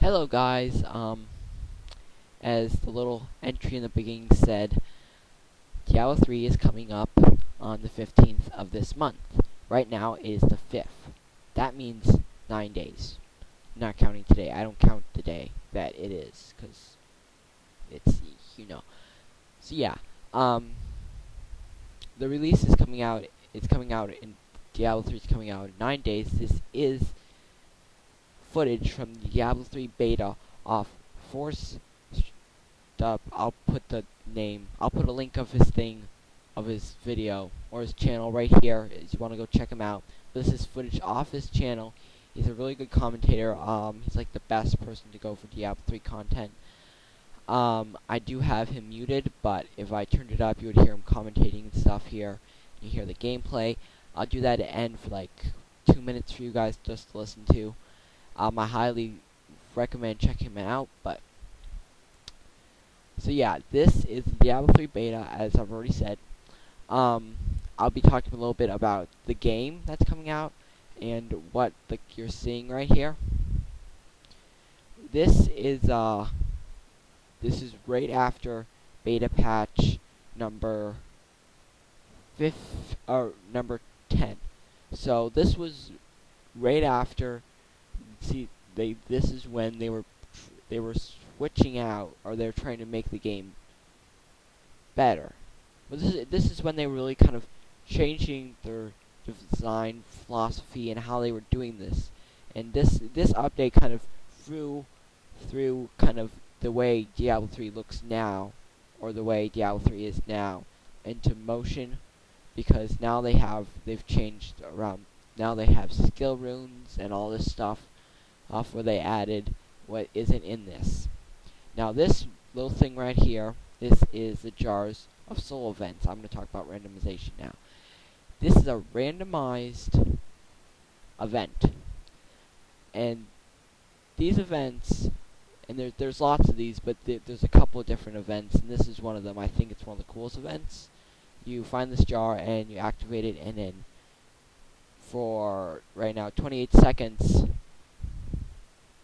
Hello guys, as the little entry in the beginning said, Diablo 3 is coming up on the 15th of this month. Right now it is the 5th. That means 9 days. Not counting today. I don't count the day that it is, because it's, you know. So yeah, the release is coming out, in Diablo 3 is coming out in 9 days. This is footage from the Diablo 3 beta off Force. I'll put a link of his video or his channel right here if you want to go check him out. This is footage off his channel. He's a really good commentator. He's like the best person to go for Diablo 3 content. I do have him muted, but if I turned it up, you would hear him commentating and stuff here. You hear the gameplay. I'll do that at the end for like 2 minutes for you guys just to listen to. I highly recommend checking him out. So yeah, this is the Diablo 3 beta, as I've already said. I'll be talking a little bit about the game that's coming out and what you're seeing right here. This is right after beta patch number 10. So this was right after. See, this is when they were switching out, or they're trying to make the game better. But this is when they were really kind of changing their design philosophy and how they were doing this. And this update kind of threw kind of the way Diablo 3 looks now, or the way Diablo 3 is now, into motion, because now they've changed around. Now they have skill runes and all this stuff. Where they added what isn't in this. Now this little thing right here, this is the jars of soul events. I'm going to talk about randomization now. This is a randomized event, and these events, and there's lots of these, but there's a couple of different events, and this is one of them. I think it's one of the coolest events. You find this jar and you activate it, and then for right now 28 seconds.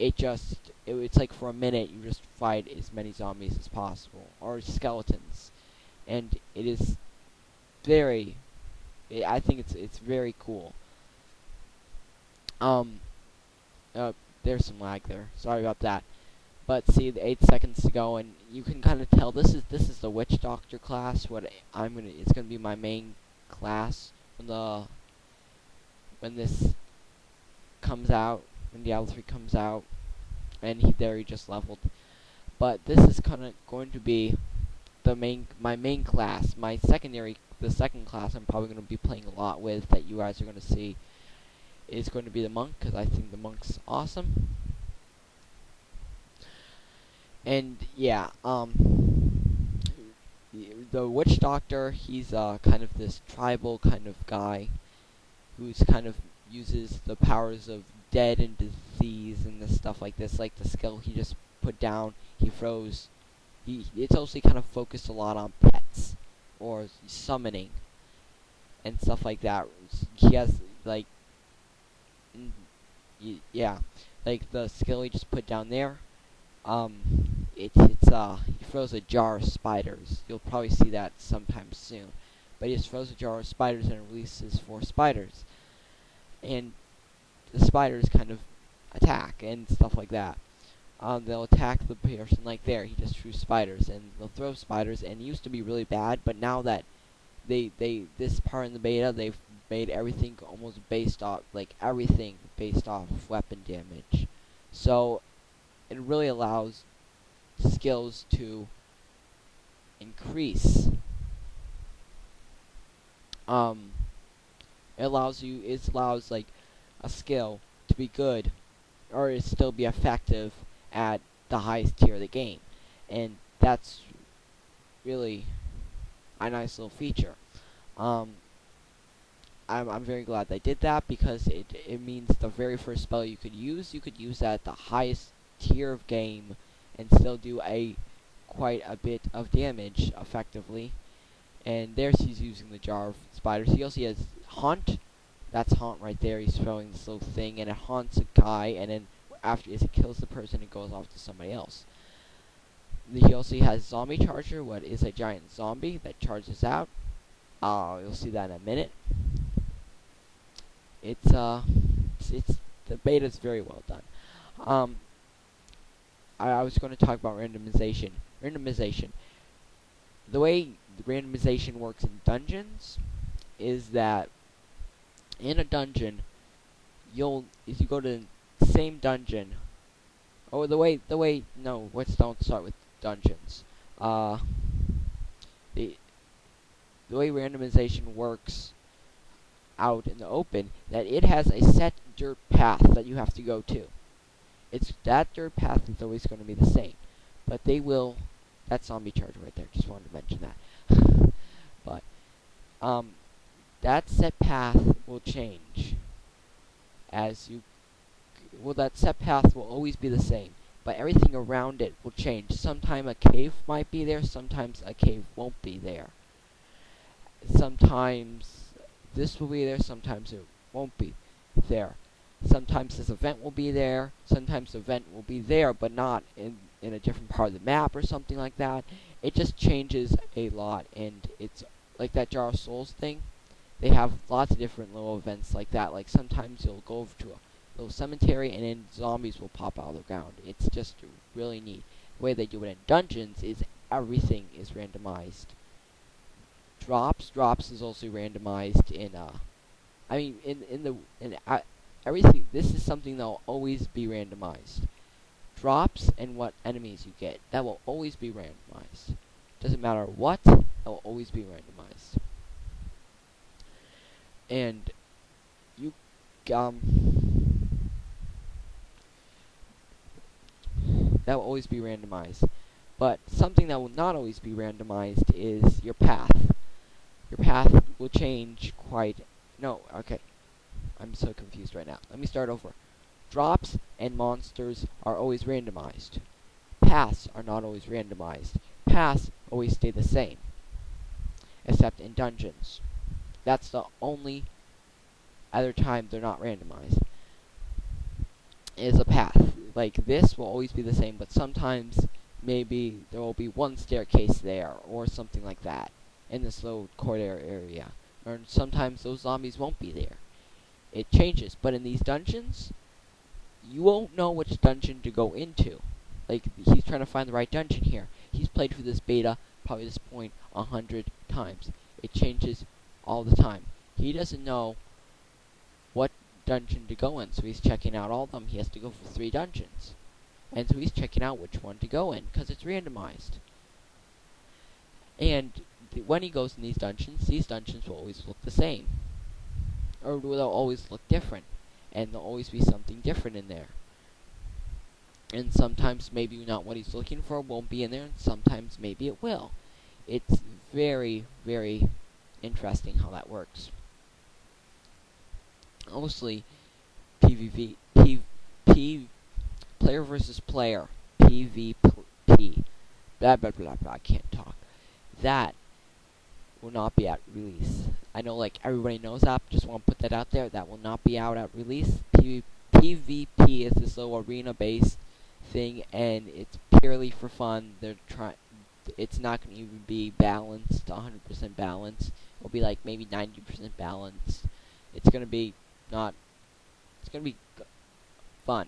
It's like for a minute you just fight as many zombies as possible, or skeletons, and it is I think it's very cool. There's some lag there. Sorry about that. But see, the 8 seconds to go, and you can kind of tell this is the Witch Doctor class. It's gonna be my main class when this comes out. When Diablo 3 comes out, and he just leveled. But this is kind of going to be my main class. The second class I'm probably going to be playing a lot with, that you guys are going to see, is going to be the monk, because I think the monk's awesome. And yeah, the Witch Doctor, he's kind of this tribal kind of guy who's kind of uses the powers of dead and disease and this stuff like this, like the skill he just put down. He froze. It's also kind of focused a lot on pets or summoning and stuff like that. He has like the skill he just put down there. He froze a jar of spiders. You'll probably see that sometime soon. But he just froze a jar of spiders and releases 4 spiders. And the spiders kind of attack and stuff like that. They'll attack the person like there. He just threw spiders, and they'll throw spiders. And it used to be really bad, but now that this part in the beta, they've made everything almost based off weapon damage. So it really allows skills to increase. It allows like a skill to be good, or it still be effective at the highest tier of the game, and that's really a nice little feature. I'm very glad they did that, because it means the very first spell you could use that at the highest tier of game and still do quite a bit of damage effectively. And there's he's using the jar of spiders. He also has Haunt. That's Haunt right there. He's throwing this little thing, and it haunts a guy, and then after it kills the person, it goes off to somebody else. He also has zombie charger, what is a giant zombie that charges out. You'll see that in a minute. It's the beta's very well done. I was going to talk about randomization. The way the randomization works in dungeons is that in a dungeon, if you go to the same dungeon, no, don't start with dungeons. The way randomization works out in the open, that it has a set dirt path that you have to go to. It's that dirt path is always going to be the same, but that's zombie charger right there. Just wanted to mention that. But that set path will change that set path will always be the same, but everything around it will change. Sometimes a cave might be there, sometimes a cave won't be there. Sometimes this will be there, sometimes it won't be there. Sometimes this event will be there, sometimes the event will be there, but not in a different part of the map or something like that. It just changes a lot, and it's like that Jar of Souls thing. They have lots of different little events like that. Like sometimes you'll go over to a little cemetery and then zombies will pop out of the ground. It's just really neat. The way they do it in dungeons is everything is randomized. Drops is also randomized everything. This is something that will always be randomized. Drops and what enemies you get, that will always be randomized. Doesn't matter what, that will always be randomized. And you that will always be randomized. But something that will not always be randomized is your path. Your path will change I'm so confused right now. Let me start over. Drops and monsters are always randomized. Paths are not always randomized. Paths always stay the same, except in dungeons. That's the only other time they're not randomized. Is a path. Like this will always be the same, but sometimes maybe there will be one staircase there or something like that in this little corridor area. Or sometimes those zombies won't be there. It changes, but in these dungeons, you won't know which dungeon to go into. Like, he's trying to find the right dungeon here. He's played through this beta, probably this point, 100 times. It changes all the time. He doesn't know what dungeon to go in, so he's checking out all of them. He has to go for 3 dungeons. And so he's checking out which one to go in, because it's randomized. And when he goes in these dungeons will always look the same. Or they'll always look different. And there'll always be something different in there. And sometimes maybe not what he's looking for won't be in there, and sometimes maybe it will. It's very, very interesting how that works. Mostly PvP, player versus player, PvP, blah blah blah blah, I can't talk. That will not be at release. I know like everybody knows that, just want to put that out there. That will not be out at release. PvP is this little arena based thing, and it's purely for fun. It's not going to even be balanced, 100% balanced. It'll be like maybe 90% balanced. It's going to be fun.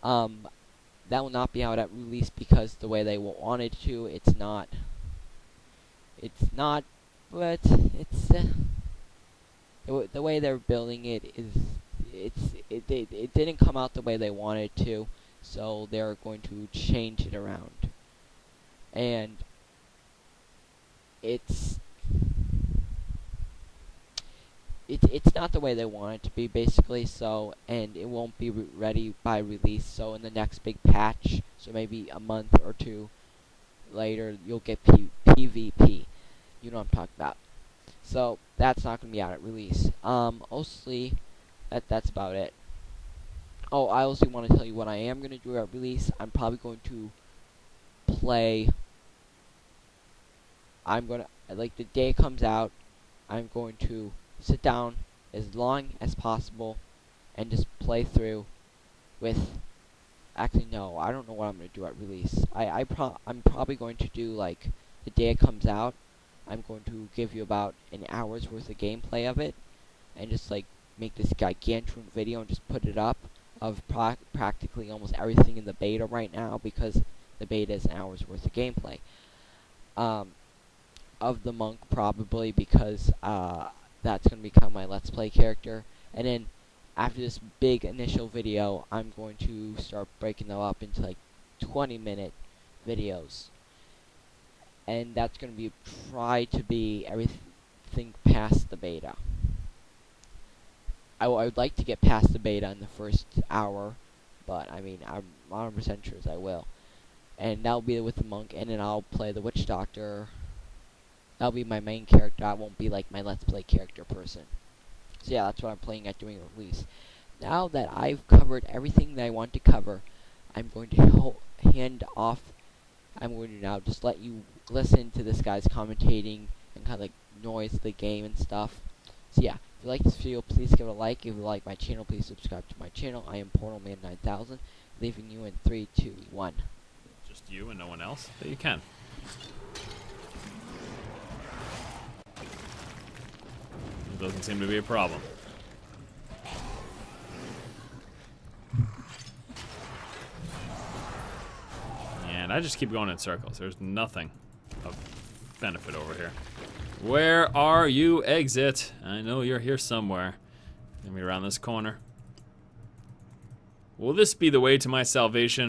That will not be out at release because the way they wanted to, it's not, but it's, the way they're building it is, it didn't come out the way they wanted to, so they're going to change it around. And it's not the way they want it to be, basically, so, and it won't be ready by release, so in the next big patch, so maybe a month or 2 later, you'll get PvP. You know what I'm talking about. So, that's not going to be out at release. Mostly, that's about it. Oh, I also want to tell you what I am going to do at release. I'm probably going to play, like the day it comes out, I'm going to sit down as long as possible and just play through with. Actually, no, I don't know what I'm gonna do at release. I'm probably going to do like the day it comes out. I'm going to give you about an hour's worth of gameplay of it, and just like make this gigantic video and just put it up of practically almost everything in the beta right now, because the beta is an hour's worth of gameplay. Of the monk, probably, because that's going to become my Let's Play character. And then after this big initial video, I'm going to start breaking them up into like 20-minute videos. And that's going to be try to be everything past the beta. I would like to get past the beta in the first hour, but I mean, I'm 100% sure I will. And that'll be with the monk, and then I'll play the witch doctor. That'll be my main character. I won't be like my Let's Play character person. So yeah, that's what I'm planning at doing a release. Now that I've covered everything that I want to cover, I'm going to hand off. I'm going to now just let you listen to this guy's commentating and kind of like noise the game and stuff. So yeah, if you like this video, please give it a like. If you like my channel, please subscribe to my channel. I am PortalMan9000, leaving you in 3, 2, 1. Just you and no one else? But you can. It doesn't seem to be a problem. And I just keep going in circles. There's nothing of benefit over here. Where are you, exit? I know you're here somewhere. Let me around this corner. Will this be the way to my salvation?